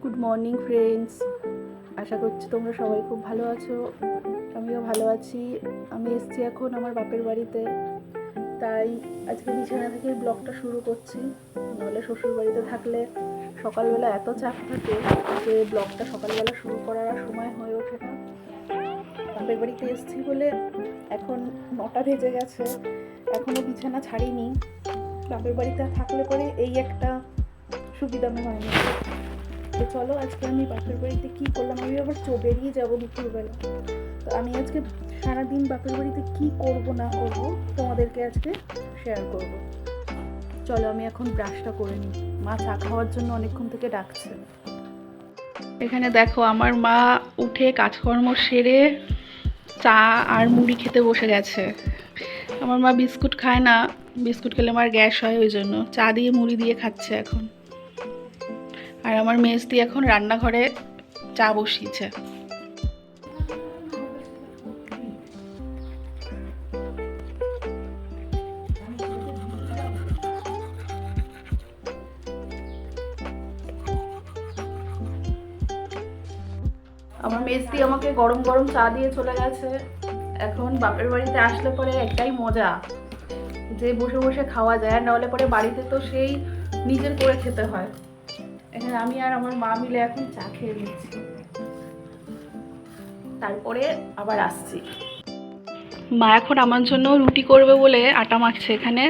Good morning friends, আশা করছি তোমরা সবাই খুব ভালো আছো। আমিও ভালো আছি। আমি এসেছি এখন আমার বাপের বাড়িতে, তাই আজকে বিছানা থেকে ব্লগটা শুরু করছি। নাহলে শ্বশুর বাড়িতে থাকলে সকালবেলা এত চাপ থাকে যে ব্লগটা সকালবেলা শুরু করার আর সময় হয়ে ওঠে না। বাপের বাড়িতে এসেছি বলে এখন 9টা বেজে গেছে, এখনও বিছানা ছাড়িনি। বাপের বাড়িতে থাকলে পরে এই একটা সুবিধা হয় না। তো চলো আজকে আমি বাপের বাড়িতে কী করলাম, আমি আবার বেরিয়ে যাবো দুপুরবেলা। তো আমি আজকে সারাদিন বাপের বাড়িতে কী করব না করব তোমাদেরকে আজকে শেয়ার করব। চলো আমি এখন ব্রাশটা করে নিই, মা চা খাওয়ার জন্য অনেকক্ষণ থেকে ডাকছে। এখানে দেখো আমার মা উঠে কাজকর্ম সেরে চা আর মুড়ি খেতে বসে গেছে। আমার মা বিস্কুট খায় না, বিস্কুট খেলে আমার গ্যাস হয়, ওই জন্য চা দিয়ে মুড়ি দিয়ে খাচ্ছে এখন। আর আমার মেজদি এখন রান্নাঘরে চা বসিয়েছে। আমার মেজদি আমাকে গরম গরম চা দিয়ে চলে গেছে। এখন বাপের বাড়িতে আসলে পরে একটাই মজা যে বসে বসে খাওয়া যায়, নাহলে পরে বাড়িতে তো সেই নিজের করে খেতে হয়। এখানে আমি আর আমার মা মিলে এখন চা খেয়ে নিচ্ছি, তারপরে আবার আসছি। মা এখন আমার জন্য রুটি করবে বলে আটা মাখছে। এখানে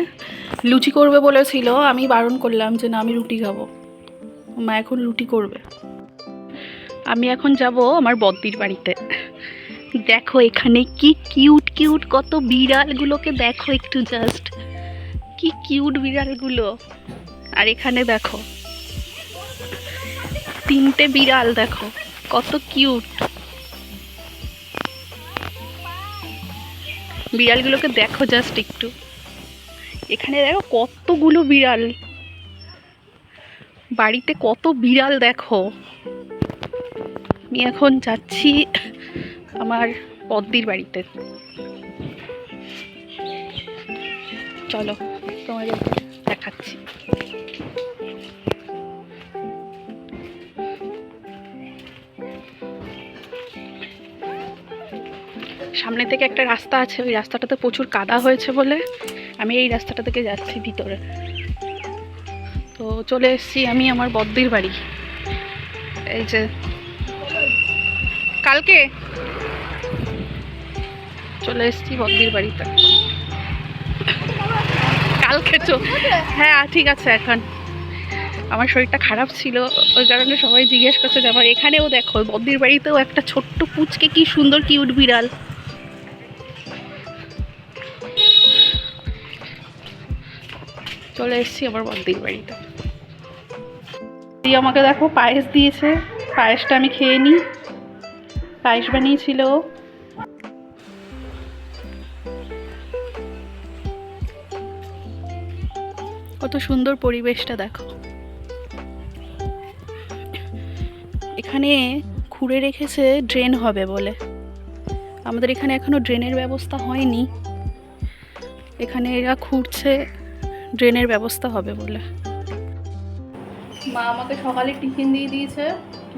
লুচি করবে বলেছিল, আমি বারণ করলাম যে না, আমি রুটি খাবো। মা এখন রুটি করবে। আমি এখন যাব আমার বদ্দির বাড়িতে। দেখো এখানে কি কিউট কিউট কত বিড়ালগুলোকে দেখো, একটু জাস্ট কি কিউট বিড়ালগুলো। আর এখানে দেখো 3টে বিড়াল, দেখো কত কিউট বিড়ালগুলোকে দেখো জাস্ট একটু। এখানে দেখো কতগুলো বিড়াল, বাড়িতে কত বিড়াল দেখো। আমি এখন যাচ্ছি আমার বদ্দির বাড়িতে। চলো তোমাদের দেখাচ্ছি। সামনে থেকে একটা রাস্তা আছে, ওই রাস্তাটাতে প্রচুর কাদা হয়েছে বলে আমি এই রাস্তাটা থেকে যাচ্ছি ভিতরে। তো চলে এসেছি আমি আমার বদ্দির বাড়ি। এই যে কালকে চলে এসেছি বদ্দির বাড়িতে। কালকে তো হ্যাঁ ঠিক আছে। এখন আমার শরীরটা খারাপ ছিল, ওই কারণে সবাই জিজ্ঞেস করছে যে আমার এখানেও দেখো বদ্দির বাড়িতেও একটা ছোট্ট পুচকে কি সুন্দর কিউট বিড়াল। চলে এসেছি আমার বদ্দির বাড়িতে। দিয়ে আমাকে দেখো পায়েস দিয়েছে, পায়েসটা আমি খেয়ে নিই। পায়েস বানিয়েছিল। কত সুন্দর পরিবেশটা দেখো। এখানে খুঁড়ে রেখেছে ড্রেন হবে বলে, আমাদের এখানে এখনো ড্রেনের ব্যবস্থা হয়নি। এখানে এরা খুঁড়ছে, ড্রেনের ব্যবস্থা হবে বলে। মা আমাকে সকালে টিফিন দিয়ে দিয়েছে,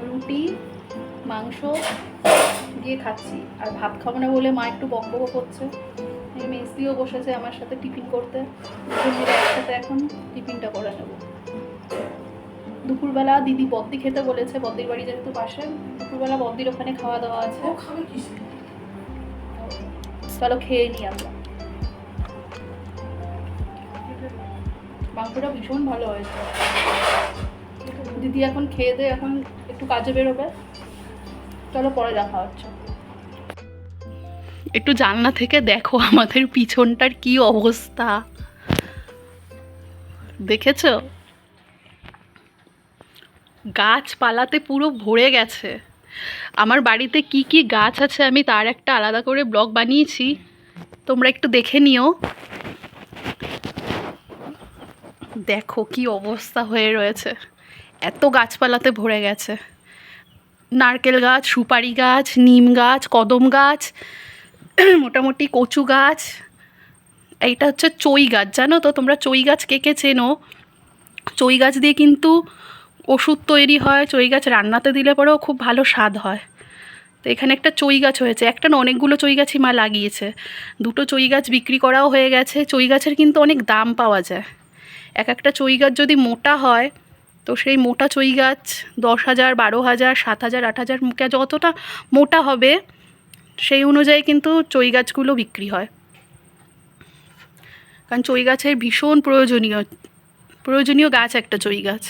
রুটি মাংস দিয়ে খাচ্ছি। আর ভাত খাবো না বলে মা একটু বকবক করছে। মেসদিও বসেছে আমার সাথে টিফিন করতে, মিলে একসাথে এখন টিফিনটা করে নেব। দুপুরবেলা দিদি বদ্দি খেতে বলেছে, বদ্দির বাড়ি যেহেতু পাশে, দুপুরবেলা বদ্দির ওখানে খাওয়া দাওয়া আছে। চলো খেয়ে নিই আমরা। মাংসটা ভীষণ ভালো হয়েছে। দিদি এখন খেয়ে দে, এখন একটু কাজে বেরোবে। চলো পরে দেখা হচ্ছে। একটু জানলা থেকে দেখো আমাদের পিছনটার কি অবস্থা, দেখেছো? গাছপালাতে পুরো ভরে গেছে। আমার বাড়িতে কি কি গাছ আছে আমি তার একটা আলাদা করে ব্লগ বানিয়েছি, তোমরা একটু দেখে নিও। দেখো কি অবস্থা হয়ে রয়েছে, এত গাছপালাতে ভরে গেছে। নারকেল গাছ, সুপারি গাছ, নিম গাছ, কদম গাছ, মোটামুটি কচু গাছ। এইটা হচ্ছে চই গাছ, জানো তো তোমরা চই গাছ কে কে চেনো? চই গাছ দিয়ে কিন্তু ওষুধ তৈরি হয়, চই গাছ রান্নাতে দিলে পরেও খুব ভালো স্বাদ হয়। তো এখানে একটা চই গাছ হয়েছে, একটা না অনেকগুলো চই গাছই মা লাগিয়েছে। 2টো চই গাছ বিক্রি করাও হয়ে গেছে। চই গাছের কিন্তু অনেক দাম পাওয়া যায়। এক একটা চই গাছ যদি মোটা হয় তো সেই মোটা চই গাছ 10,000, 12,000, 7,000, 8,000 যতটা মোটা হবে সেই অনুযায়ী কিন্তু চই গাছগুলো বিক্রি হয়। কারণ চই গাছের ভীষণ প্রয়োজনীয় গাছ একটা চই গাছ।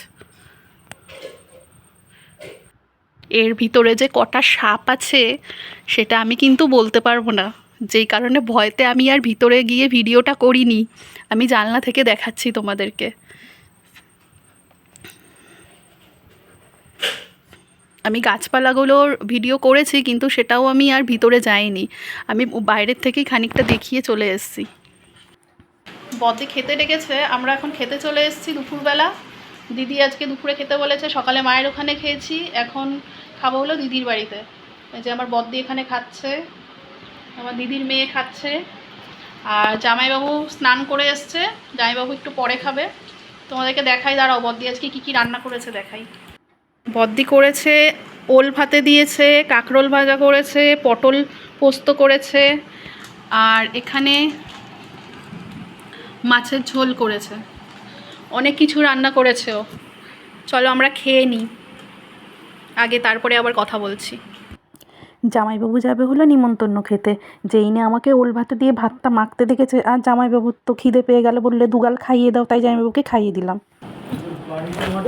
এর ভিতরে যে কটা সাপ আছে সেটা আমি কিন্তু বলতে পারবো না, যেই কারণে ভয়তে আমি আর ভিতরে গিয়ে ভিডিওটা করিনি। আমি জানলা থেকে দেখাচ্ছি তোমাদেরকে। আমি গাছপালাগুলোর ভিডিও করেছি কিন্তু সেটাও আমি আর ভিতরে যাইনি, আমি বাইরের থেকেই খানিকটা দেখিয়ে চলে এসেছি। বদ্দি খেতে ডেকেছে, আমরা এখন খেতে চলে এসেছি দুপুরবেলা। দিদি আজকে দুপুরে খেতে বলেছে, সকালে মায়ের ওখানে খেয়েছি, এখন খাবো হলো দিদির বাড়িতে। এই যে আমার বদ্দি এখানে খাচ্ছে, আমার দিদির মেয়ে খাচ্ছে, আর জামাইবাবু স্নান করে এসছে। জামাইবাবু একটু পরে খাবে। তোমাদেরকে দেখাই, দাঁড়াও বদ্দি আজকে কী কী রান্না করেছে দেখাই। বদ্দি করেছে ওল ভাতে দিয়েছে, কাঁকরোল ভাজা করেছে, পটল পোস্ত করেছে, আর এখানে মাছের ঝোল করেছে। অনেক কিছু রান্না করেছে ও। চলো আমরা খেয়ে নিই আগে, তারপরে আবার কথা বলছি। জামাইবাবু যাবে হলো নিমন্ত্রণ খেতে, যেই না আমাকে ওল ভাতে দিয়ে ভাতটা মাখতে দেখেছে, আর জামাইবাবুর তো খিদে পেয়ে গেল, বললে দুগাল খাইয়ে দাও, তাই জামাইবাবুকে খাইয়ে দিলাম।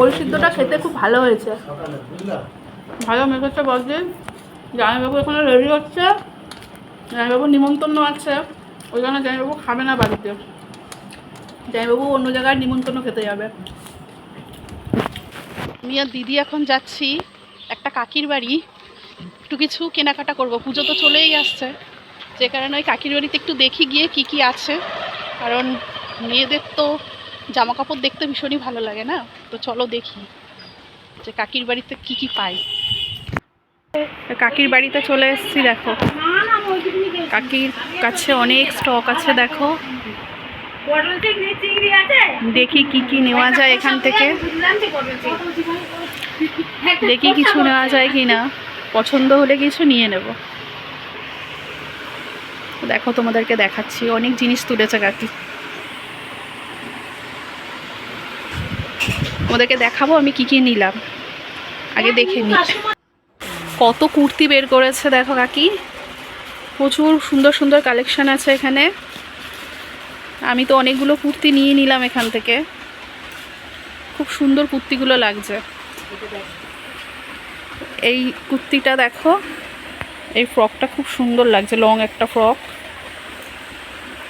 ওল সিদ্ধটা খেতে খুব ভালো হয়েছে, ভালো মেখেছে বদ্দি। জামাইবাবু এখানে রেডি হচ্ছে, জামাইবাবু নিমন্ত্রণ আছে, ওই জন্য জামাইবাবু খাবে না বাড়িতে, জামাইবাবু অন্য জায়গায় নিমন্ত্রণ খেতে যাবে। আমি আর দিদি এখন যাচ্ছি একটা কাকির বাড়ি, একটু কিছু কেনাকাটা করব। পুজো তো চলেই আসছে, যে কারণে ওই কাকির বাড়িতে একটু দেখি গিয়ে কি কি আছে, কারণ মেয়েদের তো জামা কাপড় দেখতে ভীষণই ভালো লাগে না। তো চলো দেখি যে কাকির বাড়িতে কি কি পাই। কাকির বাড়িতে চলে এসেছি, দেখো কাকির কাছে অনেক স্টক আছে। দেখো দেখি কি কি নেওয়া যায় এখান থেকে, দেখি কিছু নেওয়া যায় কি না, পছন্দ হলে কিছু নিয়ে নেব। দেখো তোমাদেরকে দেখাচ্ছি, অনেক জিনিস তুলেছে কাকি, তোমাদেরকে দেখাবো আমি কি কি নিলাম, আগে দেখে নিই। কত কুর্তি বের করেছে দেখো কাকি, প্রচুর সুন্দর সুন্দর কালেকশন আছে এখানে। আমি তো অনেকগুলো কুর্তি নিয়ে নিলাম এখান থেকে, খুব সুন্দর কুর্তিগুলো লাগছে। এই কুর্তিটা দেখো, এই ফ্রকটা খুব সুন্দর লাগছে, লং একটা ফ্রক।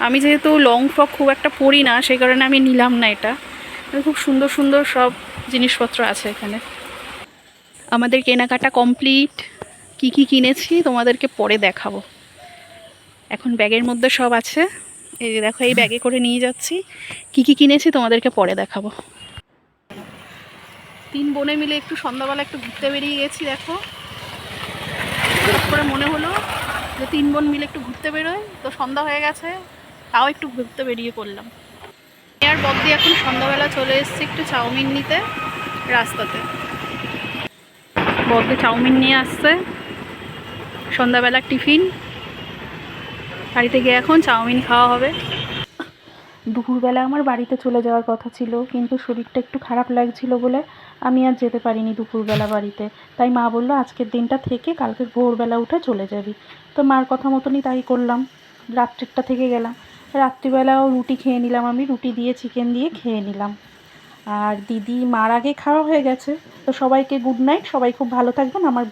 আমি যেহেতু লং ফ্রক খুব একটা পরি না, সেই কারণে আমি নিলাম না এটা। খুব সুন্দর সুন্দর সব জিনিসপত্র আছে এখানে। আমাদের কেনাকাটা কমপ্লিট। কি কি কিনেছি তোমাদেরকে পরে দেখাবো, এখন ব্যাগের মধ্যে সব আছে। এই যে দেখো, এই ব্যাগে করে নিয়ে যাচ্ছি। কি কি কিনেছি তোমাদেরকে পরে দেখাবো। 3 বোনে মিলে একটু সন্ধ্যাবেলা একটু ঘুরতে বেরিয়ে গেছি। দেখো করে মনে হলো যে 3 বোন মিলে একটু ঘুরতে বেরোয়, তো সন্ধ্যা হয়ে গেছে, তাও একটু ঘুরতে বেরিয়ে পড়লাম। আর বদ্দি এখন সন্ধ্যাবেলা চলে এসেছি একটু চাউমিন নিতে রাস্তাতে। বদ্দি চাউমিন নিয়ে আসছে, সন্ধ্যাবেলার টিফিন। বাড়িতে গিয়ে এখন চাউমিন খাওয়া হবে। দুপুরবেলা আমার বাড়িতে চলে যাওয়ার কথা ছিল, কিন্তু শরীরটা একটু খারাপ লাগছিল বলে আমি আর যেতে পারিনি দুপুরবেলা বাড়িতে। তাই মা বললো আজকের দিনটা থেকে কালকে ভোরবেলা উঠে চলে যাবি। তো মার কথা মতনই তাই করলাম, রাত্রিটা থেকে গেলাম। রাত্রিবেলাও রুটি খেয়ে নিলাম, আমি রুটি দিয়ে চিকেন দিয়ে খেয়ে নিলাম। আর দিদি মার আগে খাওয়া হয়ে গেছে। তো সবাইকে গুড নাইট, সবাই খুব ভালো থাকবেন। আমার